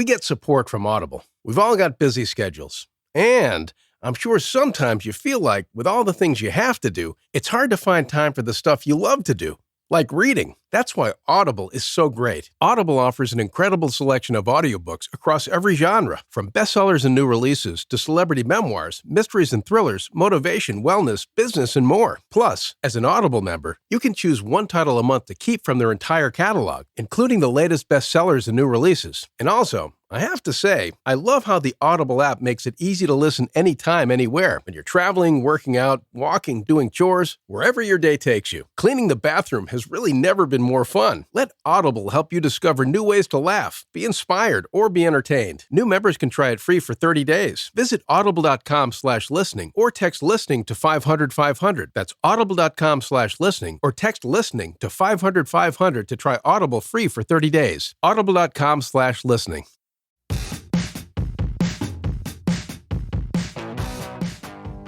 We get support from Audible. We've all got busy schedules. And I'm sure sometimes you feel like, with all the things you have to do, it's hard to find time for the stuff you love to do, like reading. That's why Audible is so great. Audible offers an incredible selection of audiobooks across every genre, from bestsellers and new releases to celebrity memoirs, mysteries and thrillers, motivation, wellness, business, and more. Plus, as an Audible member, you can choose one title a month to keep from their entire catalog, including the latest bestsellers and new releases. And also, I have to say, I love how the Audible app makes it easy to listen anytime, anywhere. When you're traveling, working out, walking, doing chores, wherever your day takes you. Cleaning the bathroom has really never been more fun. Let Audible help you discover new ways to laugh, be inspired, or be entertained. New members can try it free for 30 days. Visit audible.com/listening or text listening to 500-500. That's audible.com/listening or text listening to 500-500 to try Audible free for 30 days. Audible.com/listening.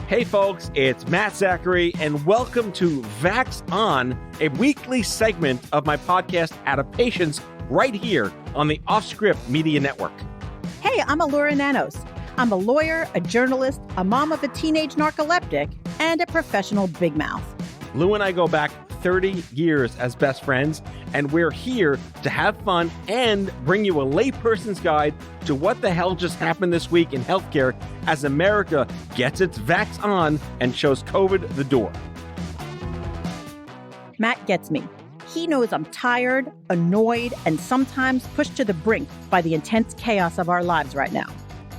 Hey folks, it's Matt Zachary, and welcome to Vax On, a weekly segment of my podcast Adaptations right here on the OffScrip Media Network. Hey, I'm Elura Nanos. I'm a lawyer, a journalist, a mom of a teenage narcoleptic, and a professional big mouth. Lou and I go back 30 years as best friends, and we're here to have fun and bring you a layperson's guide to what the hell just happened this week in healthcare as America gets its vax on and shows COVID the door. Matt gets me. He knows I'm tired, annoyed, and sometimes pushed to the brink by the intense chaos of our lives right now.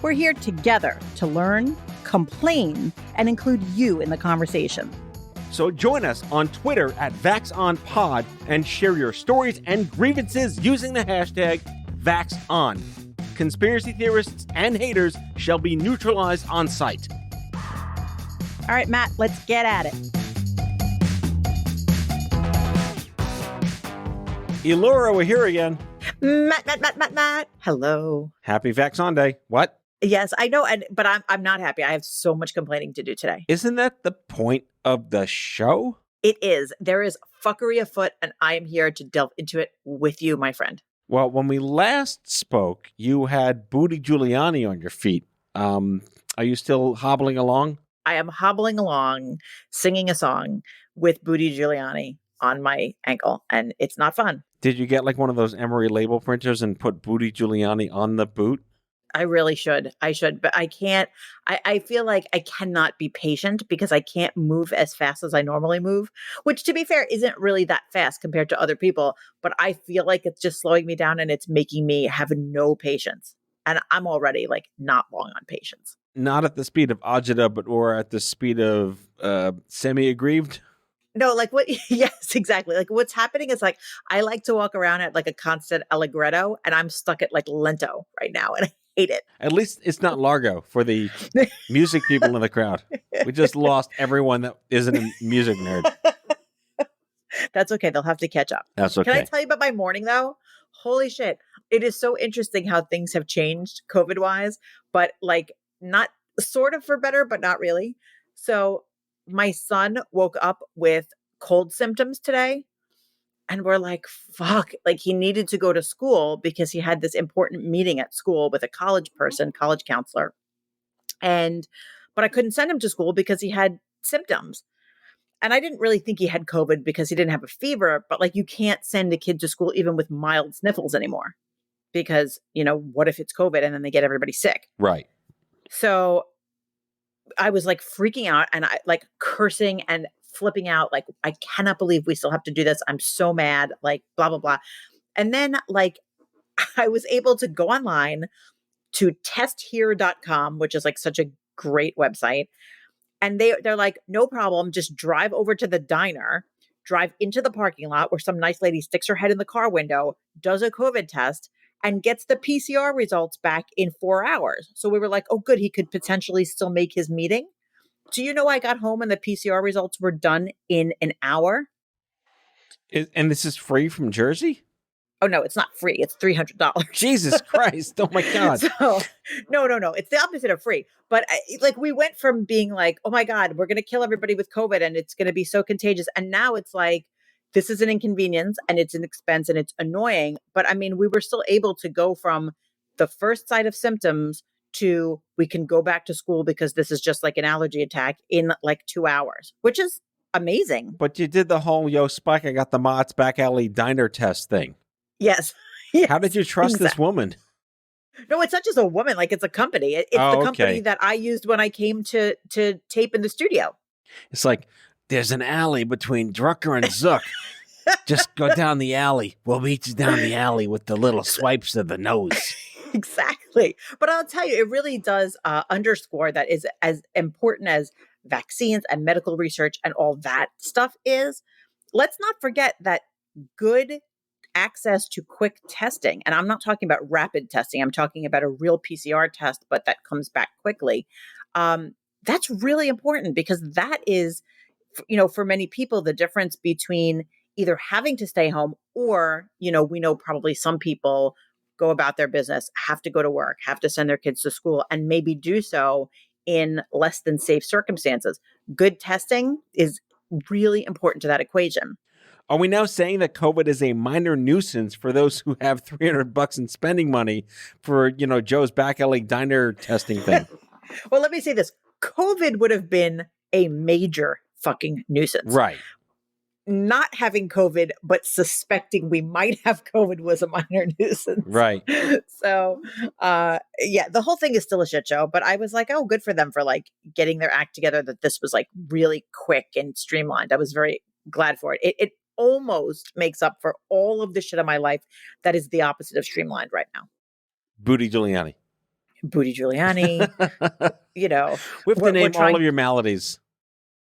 We're here together to learn, complain, and include you in the conversation. So join us on Twitter at VaxOnPod and share your stories and grievances using the hashtag VaxOn. Conspiracy theorists and haters shall be neutralized on sight. All right, Matt, let's get at it. Elura, we're here again. Matt. Hello. Happy Vax On Day. What? Yes, I know, but I'm not happy. I have so much complaining to do today. Isn't that the point of the show? It is. There is fuckery afoot, and I am here to delve into it with you, my friend. Well, when we last spoke, you had Booty Giuliani on your feet. Are you still hobbling along? I am hobbling along, singing a song with Booty Giuliani on my ankle, and it's not fun. Did you get like one of those Emery label printers and put Booty Giuliani on the boot? I really should. I should, but I can't. I feel like I cannot be patient because I can't move as fast as I normally move, which, to be fair, isn't really that fast compared to other people. But I feel like it's just slowing me down and it's making me have no patience. And I'm already like not long on patience. Not at the speed of agita, but or at the speed of semi-aggrieved? No, like what? Yes, exactly. Like what's happening is like I like to walk around at like a constant allegretto, and I'm stuck at like lento right now, and I hate it. At least it's not Largo for the music people in the crowd. We just lost everyone that isn't a music nerd. That's okay. They'll have to catch up. That's okay. Can I tell you about my morning though? Holy shit. It is so interesting how things have changed COVID wise, but like not sort of for better, but not really. So my son woke up with cold symptoms today. And we're like, fuck, like he needed to go to school because he had this important meeting at school with a college counselor. But I couldn't send him to school because he had symptoms. And I didn't really think he had COVID because he didn't have a fever, but like you can't send a kid to school even with mild sniffles anymore because, you know, what if it's COVID and then they get everybody sick? Right. So I was like freaking out and I like cursing and flipping out. Like, I cannot believe we still have to do this. I'm so mad, like blah, blah, blah. And then like I was able to go online to testhere.com, which is like such a great website. And they're like, no problem. Just drive over to the diner, drive into the parking lot where some nice lady sticks her head in the car window, does a COVID test, and gets the PCR results back in 4 hours. So we were like, oh, good. He could potentially still make his meeting. Do you know I got home and the PCR results were done in an hour? And this is free from Jersey? Oh, no, it's not free. It's $300. Jesus Christ. Oh, my God. So, no. It's the opposite of free. But like we went from being like, oh, my God, we're going to kill everybody with COVID and it's going to be so contagious. And now it's like, this is an inconvenience and it's an expense and it's annoying. But I mean, we were still able to go from the first sign of symptoms to we can go back to school because this is just like an allergy attack in like 2 hours, which is amazing. But you did the whole, yo, Spike, I got the Mott's back alley diner test thing. Yes. How did you trust this woman? No, it's not just a woman. Like, it's a company. It's the company that I used when I came to tape in the studio. It's like, there's an alley between Drucker and Zook. Just go down the alley. We'll meet you down the alley with the little swipes of the nose. Exactly. But I'll tell you, it really does underscore that is as important as vaccines and medical research and all that stuff is. Let's not forget that good access to quick testing, and I'm not talking about rapid testing, I'm talking about a real PCR test, but that comes back quickly. That's really important because that is, for many people, the difference between either having to stay home or, we know probably some people go about their business, have to go to work, have to send their kids to school, and maybe do so in less than safe circumstances. Good testing is really important to that equation. Are we now saying that COVID is a minor nuisance for those who have $300 in spending money for, Joe's back alley diner testing thing? Well, let me say this. COVID would have been a major fucking nuisance. Right. Not having COVID, but suspecting we might have COVID was a minor nuisance. Right. So, the whole thing is still a shit show, but I was like, oh, good for them for like getting their act together, that this was like really quick and streamlined. I was very glad for it. It almost makes up for all of the shit in my life that is the opposite of streamlined right now. Booty Giuliani. We have to name all of your maladies.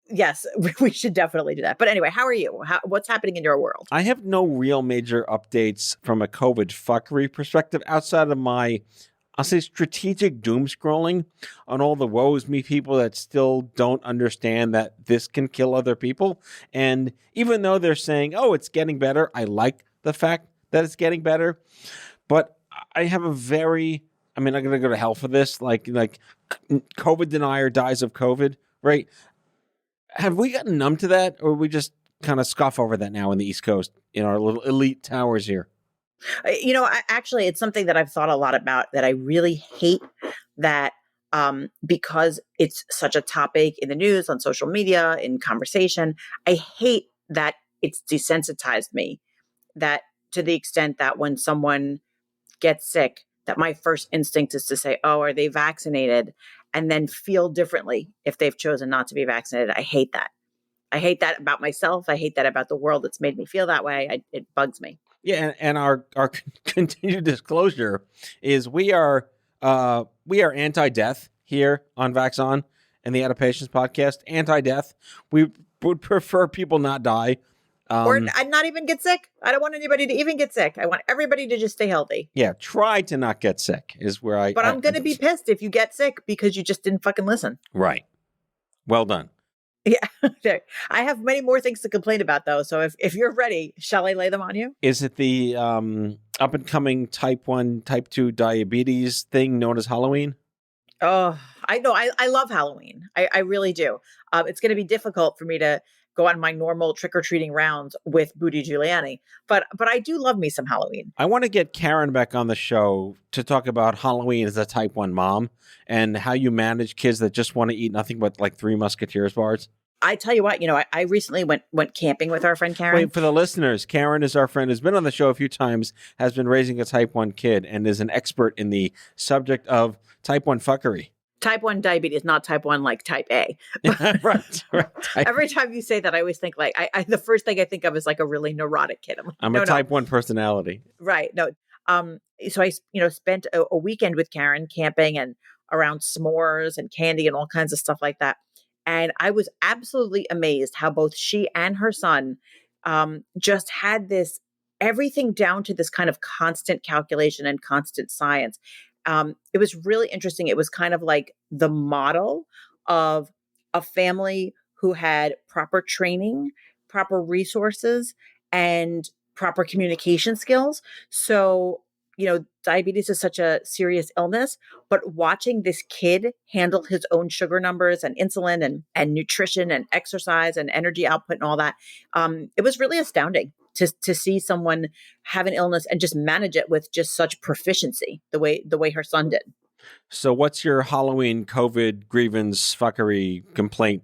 Yes, we should definitely do that. But anyway, how are you? What's happening in your world? I have no real major updates from a COVID fuckery perspective outside of my, I'll say, strategic doom scrolling on all the woes me people that still don't understand that this can kill other people. And even though they're saying, oh, it's getting better, I like the fact that it's getting better. But I have I'm going to go to hell for this. Like COVID denier dies of COVID, right? Have we gotten numb to that, or we just kind of scoff over that now in the East Coast in our little elite towers here? Actually, it's something that I've thought a lot about, that I really hate that because it's such a topic in the news, on social media, in conversation. I hate that it's desensitized me, that to the extent that when someone gets sick, that my first instinct is to say, oh, are they vaccinated? And then feel differently if they've chosen not to be vaccinated. I hate that. I hate that about myself. I hate that about the world. It's made me feel that way. It bugs me. Yeah, and our continued disclosure is we are anti-death here on Vax On and the Adaptations podcast. Anti-death. We would prefer people not die. Or not even get sick. I don't want anybody to even get sick. I want everybody to just stay healthy. Yeah, try to not get sick is where But I'm going to be pissed if you get sick because you just didn't fucking listen. Right. Well done. Yeah. I have many more things to complain about, though. So if you're ready, shall I lay them on you? Is it the up-and-coming type 1, type 2 diabetes thing known as Halloween? Oh, I know. I love Halloween. I really do. It's going to be difficult for me to go on my normal trick-or-treating rounds with Booty Giuliani. But I do love me some Halloween. I want to get Karen back on the show to talk about Halloween as a type 1 mom and how you manage kids that just want to eat nothing but like Three Musketeers bars. I tell you what, I recently went camping with our friend Karen. Wait, for the listeners, Karen is our friend who's been on the show a few times, has been raising a type 1 kid, and is an expert in the subject of type 1 fuckery. Type 1 diabetes, not type 1 like type A. right. Every time you say that, I always think like, the first thing I think of is like a really neurotic kid. I'm a type 1 personality. Right. No. So I, spent a weekend with Karen camping and around s'mores and candy and all kinds of stuff like that. And I was absolutely amazed how both she and her son just had this, everything down to this kind of constant calculation and constant science. It was really interesting. It was kind of like the model of a family who had proper training, proper resources, and proper communication skills. So diabetes is such a serious illness, but watching this kid handle his own sugar numbers and insulin and nutrition and exercise and energy output and all that, it was really astounding to see someone have an illness and just manage it with just such proficiency, the way her son did. So what's your Halloween COVID grievance fuckery complaint?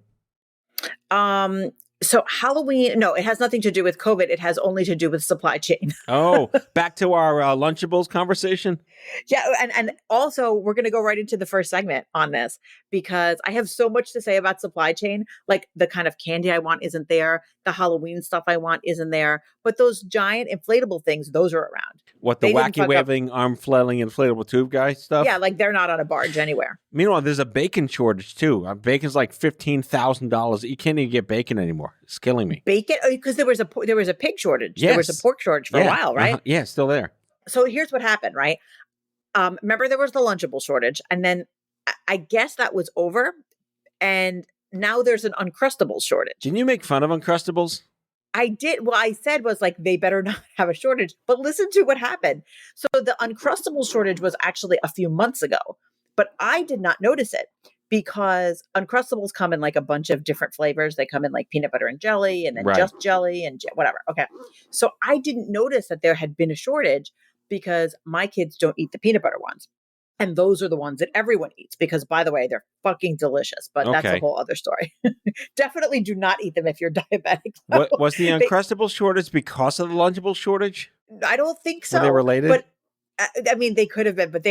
So Halloween, no, it has nothing to do with COVID. It has only to do with supply chain. Oh, back to our Lunchables conversation. Yeah. And also we're going to go right into the first segment on this because I have so much to say about supply chain. Like the kind of candy I want isn't there. The Halloween stuff I want isn't there. But those giant inflatable things, those are around. What, the wacky waving, arm flailing, inflatable tube guy stuff? Yeah, like they're not on a barge anywhere. Meanwhile, there's a bacon shortage too. Bacon's like $15,000. You can't even get bacon anymore. It's killing me. Bacon? Because there was a pig shortage. Yes. There was a pork shortage for a while, right? Yeah, still there. So here's what happened, right? Remember there was the Lunchable shortage, and then I guess that was over, and now there's an Uncrustables shortage. Didn't you make fun of Uncrustables? I did. What I said was like, they better not have a shortage, but listen to what happened. So the Uncrustables shortage was actually a few months ago, but I did not notice it because Uncrustables come in like a bunch of different flavors. They come in like peanut butter and jelly and then just jelly and whatever. Okay. So I didn't notice that there had been a shortage because my kids don't eat the peanut butter ones. And those are the ones that everyone eats because, by the way, they're fucking delicious. But that's a whole other story. Definitely do not eat them if you're diabetic. What was the Uncrustables shortage because of the Lunchables shortage? I don't think so. Were they related? But I mean, they could have been, but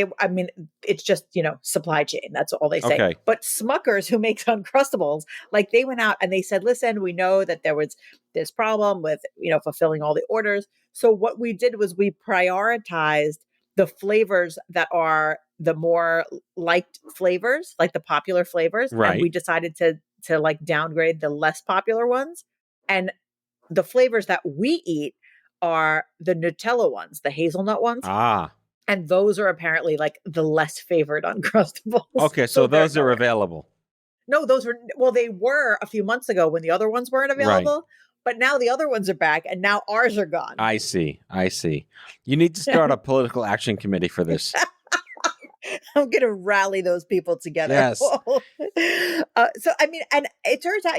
it's just, supply chain. That's all they say. Okay. But Smuckers, who makes Uncrustables, like they went out and they said, listen, we know that there was this problem with, fulfilling all the orders. So what we did was we prioritized the flavors that are the more liked flavors, like the popular flavors. Right. And we decided to like downgrade the less popular ones. And the flavors that we eat are the Nutella ones, the hazelnut ones. Ah. And those are apparently like the less favored Uncrustables. Okay, so those are available. No, they were a few months ago when the other ones weren't available. Right. But now the other ones are back and now ours are gone. I see. You need to start a political action committee for this. I'm going to rally those people together. Yes. So, I mean, and it turns out,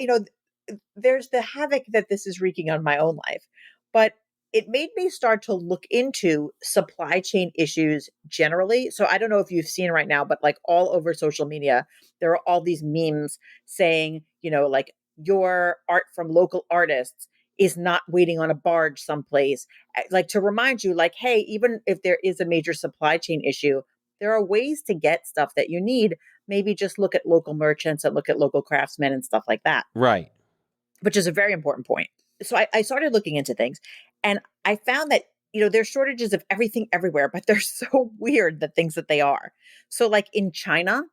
there's the havoc that this is wreaking on my own life. But it made me start to look into supply chain issues generally. So I don't know if you've seen right now, but like all over social media, there are all these memes saying, like your art from local artists is not waiting on a barge someplace. Like to remind you, like, hey, even if there is a major supply chain issue, there are ways to get stuff that you need. Maybe just look at local merchants and look at local craftsmen and stuff like that. Right. Which is a very important point. So I started looking into things and I found that, there's shortages of everything everywhere, but they're so weird, the things that they are. So like in China,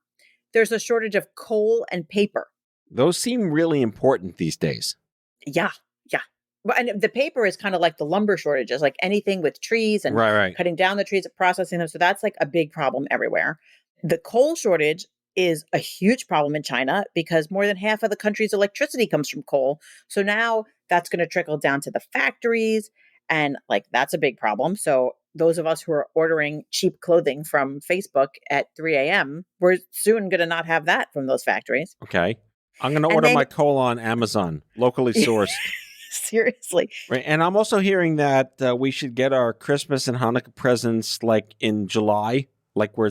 there's a shortage of coal and paper. Those seem really important these days. Yeah. And the paper is kind of like the lumber shortages, like anything with trees and cutting down the trees and processing them. So that's like a big problem everywhere. The coal shortage is a huge problem in China because more than half of the country's electricity comes from coal. So now that's going to trickle down to the factories. And like, that's a big problem. So those of us who are ordering cheap clothing from Facebook at 3 a.m., we're soon going to not have that from those factories. Okay. I'm going to order my coal on Amazon, locally sourced. Seriously. Right. And I'm also hearing that we should get our Christmas and Hanukkah presents like in July, like we're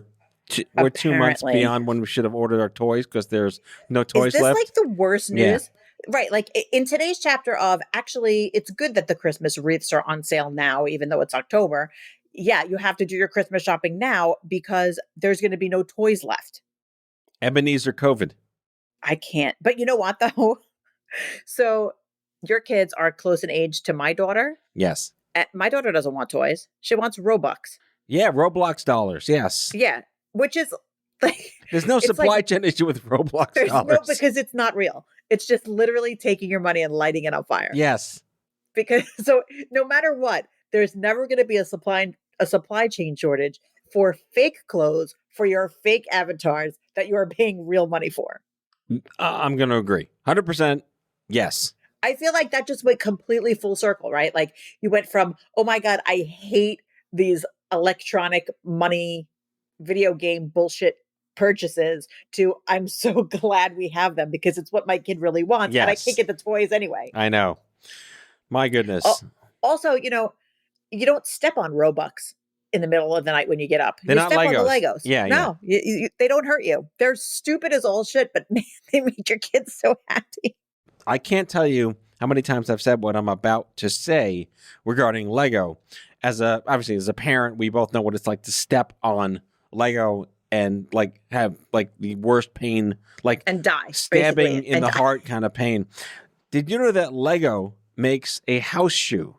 2 months beyond when we should have ordered our toys because there's no toys left. Is this like the worst news? Yeah. Right. Like in today's chapter of actually, it's good that the Christmas wreaths are on sale now, even though it's October. Yeah, you have to do your Christmas shopping now because there's going to be no toys left. Ebenezer COVID. I can't. But you know what, though? So your kids are close in age to my daughter. Yes. My daughter doesn't want toys. She wants Robux. Yeah, Roblox dollars. Yes. Yeah. Which is like... There's no supply chain issue with Roblox dollars. No, because it's not real. It's just literally taking your money and lighting it on fire. Yes. Because so no matter what, there's never going to be a supply chain shortage for fake clothes for your fake avatars that you are paying real money for. I'm going to agree. 100% yes. I feel like that just went completely full circle, right? Like you went from, oh my God, I hate these electronic money, video game bullshit purchases to I'm so glad we have them because it's what my kid really wants. And I Yes. can't get the toys anyway. I know. My goodness. Also, you don't step on Robux in the middle of the night when you get up. They're you not step on the Legos. Legos. Yeah, no, they don't hurt you. They're stupid as all shit, but man, they make your kids so happy. I can't tell you how many times I've said what I'm about to say regarding Lego. Obviously, as a parent, we both know what it's like to step on Lego and like have like the worst pain, like and die, stabbing basically, in the heart kind of pain. Did you know that Lego makes a house shoe?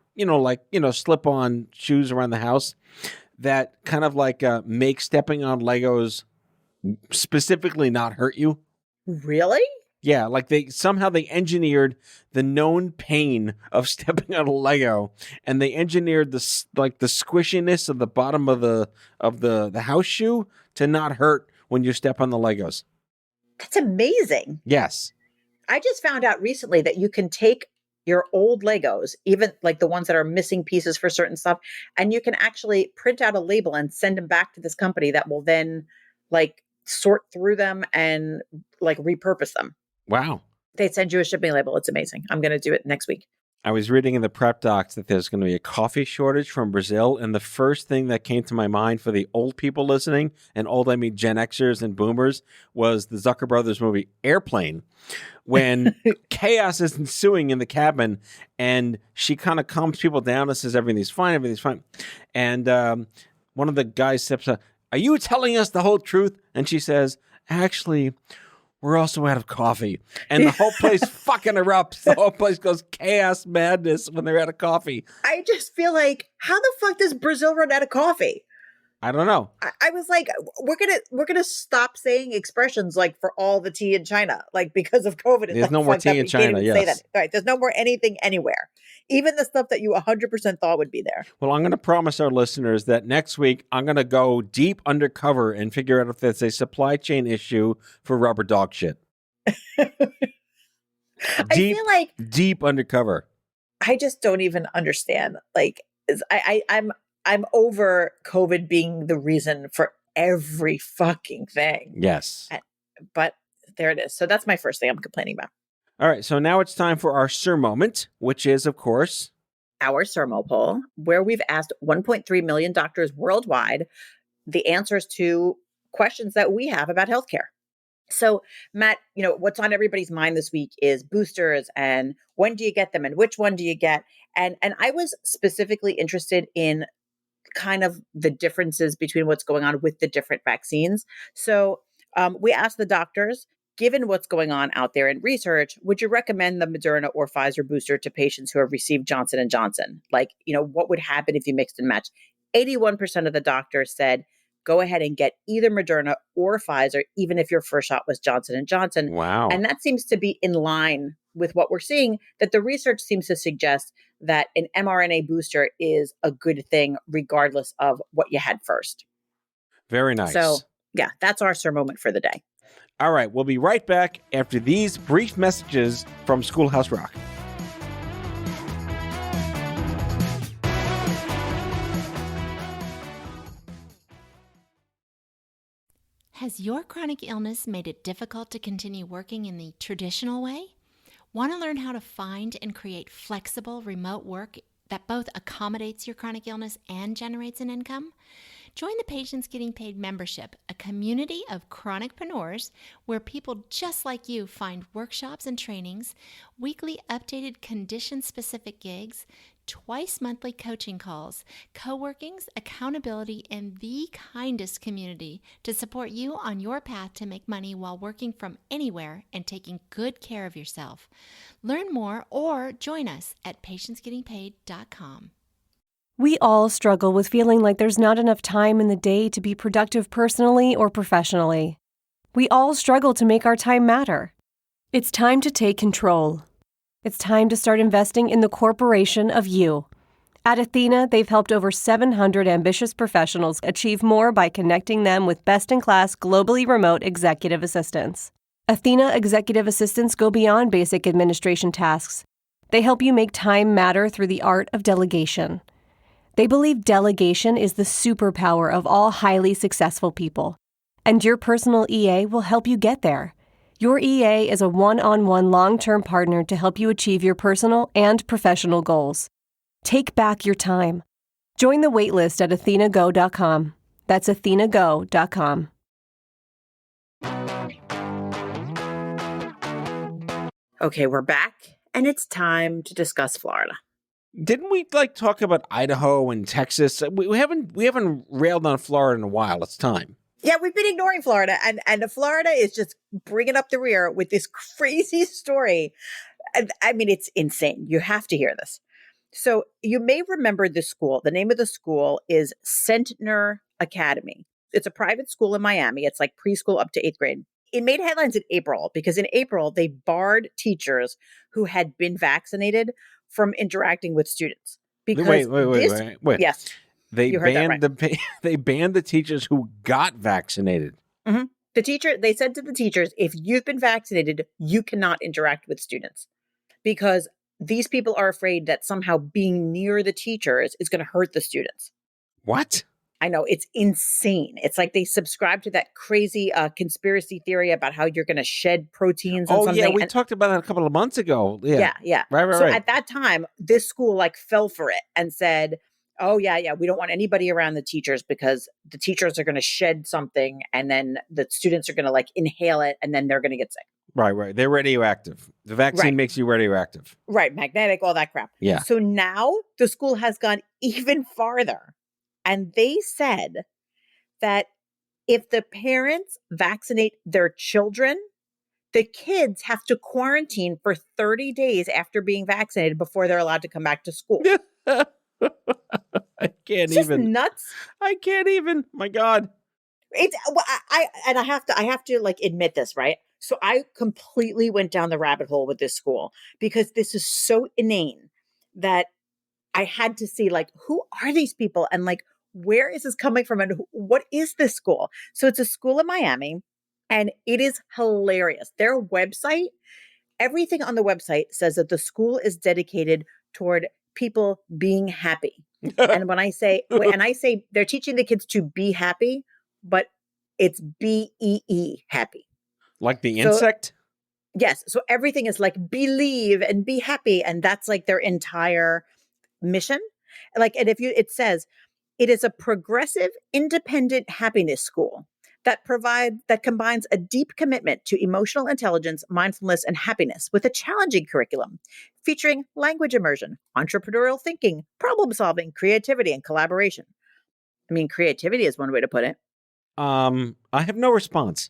Slip-on shoes around the house that kind of like make stepping on Legos specifically not hurt you. Really? Yeah, like they engineered the known pain of stepping on a Lego, and they engineered the squishiness of the bottom of the house shoe to not hurt when you step on the Legos. That's amazing. Yes. I just found out recently that you can take your old Legos, even like the ones that are missing pieces for certain stuff, and you can actually print out a label and send them back to this company that will then like sort through them and like repurpose them. Wow. They send you a shipping label. It's amazing. I'm going to do it next week. I was reading in the prep docs that there's going to be a coffee shortage from Brazil, and the first thing that came to my mind for the old people listening, and old I mean Gen Xers and Boomers, was the Zucker Brothers movie Airplane, when chaos is ensuing in the cabin, and she kind of calms people down and says everything's fine, and one of the guys steps up, "Are you telling us the whole truth?" And she says, "Actually, we're also out of coffee." And the whole place fucking erupts. The whole place goes chaos madness when they're out of coffee. I just feel like, how the fuck does Brazil run out of coffee? I don't know. I was like, we're gonna stop saying expressions like for all the tea in China, like because of COVID. There's no more tea in China. Yes. Say that. All right. There's no more anything anywhere. Even the stuff that you 100% thought would be there. Well, I'm going to promise our listeners that next week I'm going to go deep undercover and figure out if there's a supply chain issue for rubber dog shit. I feel like deep undercover. I just don't even understand. Like, I'm over COVID being the reason for every fucking thing. Yes. But there it is. So that's my first thing I'm complaining about. All right. So now it's time for our Sir Moment, which is, of course, our Sermo poll, where we've asked 1.3 million doctors worldwide the answers to questions that we have about healthcare. So, Matt, what's on everybody's mind this week is boosters and when do you get them and which one do you get? And I was specifically interested in kind of the differences between what's going on with the different vaccines. So we asked the doctors, given what's going on out there in research, would you recommend the Moderna or Pfizer booster to patients who have received Johnson & Johnson? Like, what would happen if you mixed and matched? 81% of the doctors said, go ahead and get either Moderna or Pfizer, even if your first shot was Johnson & Johnson. Wow. And that seems to be in line with what we're seeing, that the research seems to suggest that an mRNA booster is a good thing, regardless of what you had first. Very nice. So, yeah, that's our Sir Moment for the day. All right, we'll be right back after these brief messages from Schoolhouse Rock. Has your chronic illness made it difficult to continue working in the traditional way? Want to learn how to find and create flexible remote work that both accommodates your chronic illness and generates an income? Join the Patients Getting Paid membership, a community of chronicpreneurs where people just like you find workshops and trainings, weekly updated condition-specific gigs, twice monthly coaching calls, co-workings, accountability, and the kindest community to support you on your path to make money while working from anywhere and taking good care of yourself. Learn more or join us at patientsgettingpaid.com. We all struggle with feeling like there's not enough time in the day to be productive personally or professionally. We all struggle to make our time matter. It's time to take control. It's time to start investing in the corporation of you. At Athena, they've helped over 700 ambitious professionals achieve more by connecting them with best-in-class, globally remote executive assistants. Athena executive assistants go beyond basic administration tasks. They help you make time matter through the art of delegation. They believe delegation is the superpower of all highly successful people, and your personal EA will help you get there. Your EA is a one-on-one long-term partner to help you achieve your personal and professional goals. Take back your time. Join the waitlist at athenago.com. That's athenago.com. Okay, we're back, and it's time to discuss Florida. Didn't we talk about Idaho and Texas? We haven't railed on Florida in a while. It's time. Yeah, we've been ignoring Florida, and Florida is just bringing up the rear with this crazy story. And I mean, it's insane. You have to hear this. So you may remember this school. The name of the school is Centner Academy. It's a private school in Miami. It's like preschool up to 8th grade. It made headlines in April because in April, they barred teachers who had been vaccinated from interacting with students. Because wait. Yes. They you heard banned that right. they banned the teachers who got vaccinated. Mm-hmm. They said to the teachers, if you've been vaccinated, you cannot interact with students because these people are afraid that somehow being near the teachers is going to hurt the students. What? I know, it's insane. It's like they subscribe to that crazy conspiracy theory about how you're going to shed proteins and something. Oh, yeah, we talked about that a couple of months ago. Yeah. Right. So at that time, this school fell for it and said, oh, yeah, we don't want anybody around the teachers because the teachers are going to shed something and then the students are going to inhale it and then they're going to get sick. Right. They're radioactive. The vaccine makes you radioactive. Right. Magnetic, all that crap. Yeah. So now the school has gone even farther. And they said that if the parents vaccinate their children, the kids have to quarantine for 30 days after being vaccinated before they're allowed to come back to school. I can't it's even. Just nuts. I can't even. My God. It's I have to admit this, right? So I completely went down the rabbit hole with this school because this is so inane that I had to see who are these people and where is this coming from and what is this school? So it's a school in Miami and it is hilarious. Their website, everything on the website says that the school is dedicated toward people being happy. And when I say they're teaching the kids to be happy, but it's BEE happy. Like the insect? Yes. So everything is believe and be happy. And that's their entire mission. And it says it is a progressive, independent happiness school that combines a deep commitment to emotional intelligence, mindfulness, and happiness with a challenging curriculum featuring language immersion, entrepreneurial thinking, problem solving, creativity, and collaboration. I mean, creativity is one way to put it. I have no response.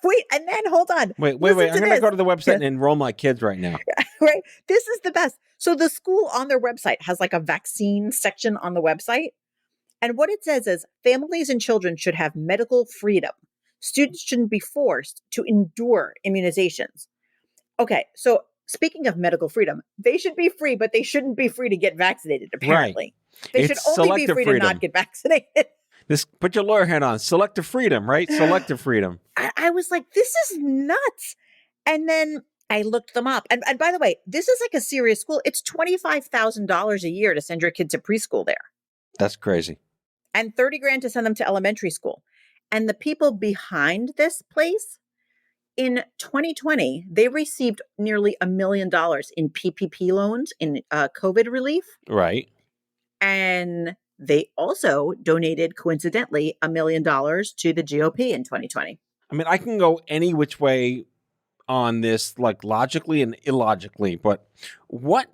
Wait, and then hold on. Wait. I'm going to go to the website and enroll my kids right now. Right. This is the best. So the school on their website has a vaccine section on the website. And what it says is families and children should have medical freedom. Students shouldn't be forced to endure immunizations. Okay. So speaking of medical freedom, they should be free, but they shouldn't be free to get vaccinated, apparently. Right. They should only be free to not get vaccinated. Put your lawyer hat on. Selective freedom, right? Selective freedom. I was like, this is nuts. And then I looked them up. And by the way, this is a serious school. It's $25,000 a year to send your kid to preschool there. That's crazy. And $30,000 to send them to elementary school. And the people behind this place, in 2020, they received nearly $1 million in PPP loans in COVID relief. Right. And they also donated, coincidentally, $1 million to the GOP in 2020. I mean, I can go any which way on this, logically and illogically, but what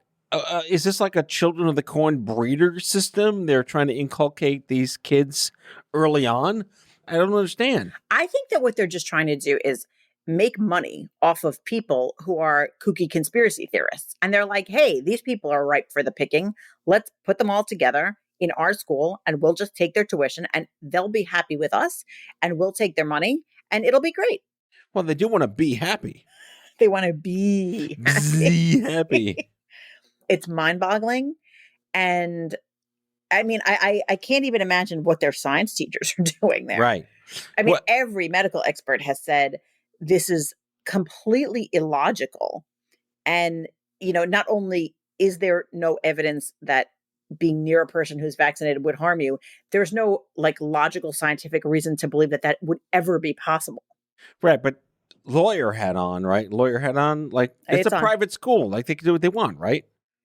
is this a Children of the Corn breeder system? They're trying to inculcate these kids early on? I don't understand. I think that what they're just trying to do is make money off of people who are kooky conspiracy theorists. And they're like, hey, these people are ripe for the picking. Let's put them all together in our school and we'll just take their tuition and they'll be happy with us and we'll take their money and it'll be great. Well, they do want to be happy. They want to be happy. It's mind-boggling. And I mean, I can't even imagine what their science teachers are doing there. Right. I mean, every medical expert has said this is completely illogical. And, not only is there no evidence that being near a person who's vaccinated would harm you. There's no like logical scientific reason to believe that would ever be possible. Right, but lawyer hat on, right? Lawyer hat on, like it's a private school. Like they can do what they want, right?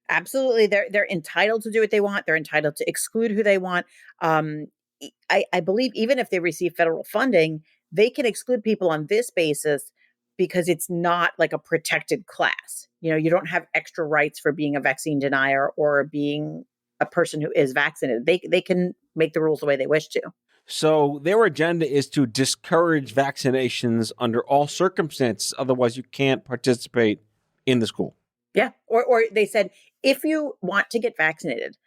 Absolutely. They're entitled to do what they want. They're entitled to exclude who they want. I believe even if they receive federal funding, they can exclude people on this basis because it's not like a protected class. You know, you don't have extra rights for being a vaccine denier or being a person who is vaccinated. They can make the rules the way they wish to. So their agenda is to discourage vaccinations under all circumstances. Otherwise, you can't participate in the school. Yeah. Or they said, if you want to get vaccinated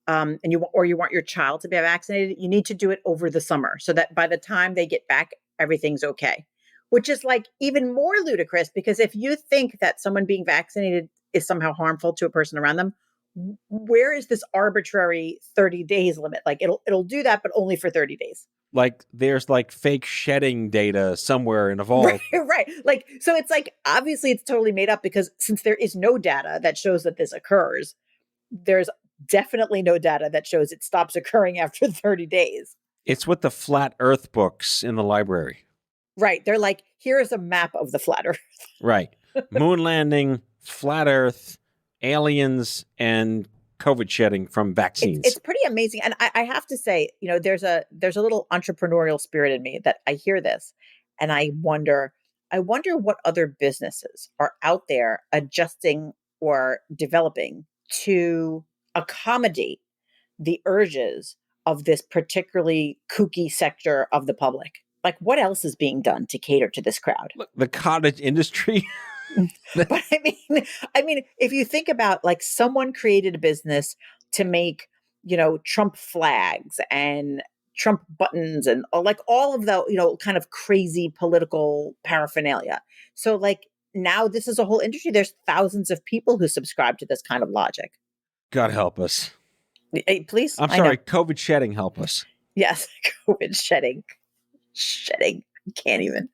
and you want your child to be vaccinated, you need to do it over the summer so that by the time they get back, everything's okay. Which is like even more ludicrous, because if you think that someone being vaccinated is somehow harmful to a person around them, where is this arbitrary 30 days limit? Like it'll do that, but only for 30 days. Like there's like fake shedding data somewhere in a vault. Right. Like, so it's like, obviously it's totally made up, because since there is no data that shows that this occurs, there's definitely no data that shows it stops occurring after 30 days. It's with the flat earth books in the library. Right. They're like, here's a map of the flat earth. Right. Moon landing, flat earth, aliens, and COVID shedding from vaccines. It's pretty amazing. And I have to say, you know, there's a little entrepreneurial spirit in me that I hear this and I wonder what other businesses are out there adjusting or developing to accommodate the urges of this particularly kooky sector of the public. Like, what else is being done to cater to this crowd? Look, the cottage industry. But I mean, if you think about, like, someone created a business to make, you know, Trump flags and Trump buttons and like all of the, you know, kind of crazy political paraphernalia. So like now this is a whole industry. There's thousands of people who subscribe to this kind of logic. God help us. Hey, please. I'm sorry. COVID shedding, help us. Yes. COVID shedding. Can't even.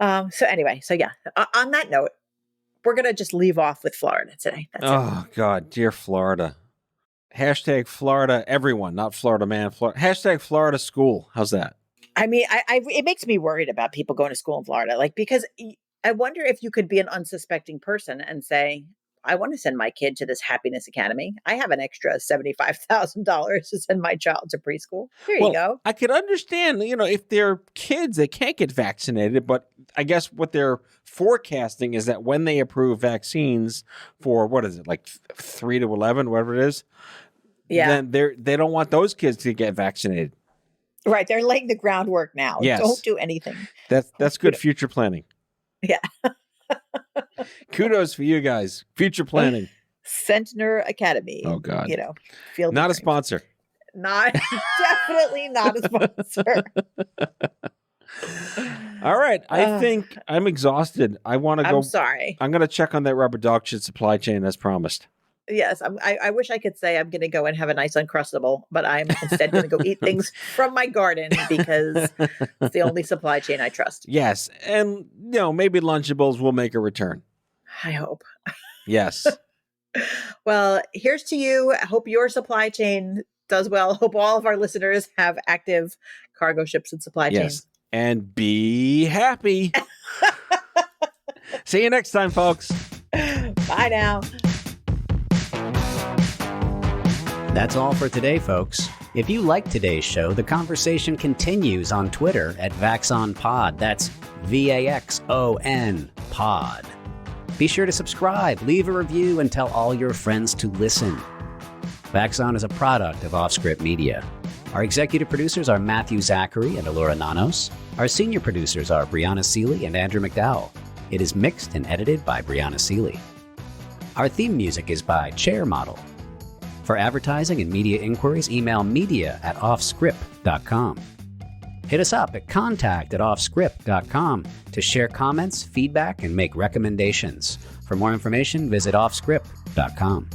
So anyway, so yeah, on that note, we're going to just leave off with Florida today. That's it. God, dear Florida. Hashtag Florida everyone, not Florida man. Hashtag Florida school. How's that? I mean, it makes me worried about people going to school in Florida. Like, because I wonder if you could be an unsuspecting person and say, I want to send my kid to this happiness academy. I have an extra $75,000 to send my child to preschool. Here you go. I could understand, you know, if they're kids, they can't get vaccinated. But I guess what they're forecasting is that when they approve vaccines for, what is it, like 3 to 11, whatever it is, then they don't want those kids to get vaccinated. Right. They're laying the groundwork now. Yes. Don't do anything. That's good future planning. Yeah. Kudos for you guys. Future planning. Centner Academy. Oh, God. You know, field not dreams. A sponsor. Definitely not a sponsor. All right. I think I'm exhausted. I want to go. I'm sorry. I'm going to check on that rubber dog shit supply chain as promised. Yes. I wish I could say I'm going to go and have a nice Uncrustable, but I'm instead going to go eat things from my garden because it's the only supply chain I trust. Yes. And, you know, maybe Lunchables will make a return. I hope. Yes. Well, here's to you. I hope your supply chain does well. Hope all of our listeners have active cargo ships and supply chains. And be happy. See you next time, folks. Bye now. That's all for today, folks. If you like today's show, the conversation continues on Twitter at VaxonPod. That's VAXON Pod. Be sure to subscribe, leave a review, and tell all your friends to listen. Vaxon is a product of OffScrip Media. Our executive producers are Matthew Zachary and Elura Nanos. Our senior producers are Brianna Seeley and Andrew McDowell. It is mixed and edited by Brianna Seeley. Our theme music is by Chair Model. For advertising and media inquiries, email media@offscrip.com. Hit us up at contact@offscrip.com to share comments, feedback, and make recommendations. For more information, visit offscrip.com.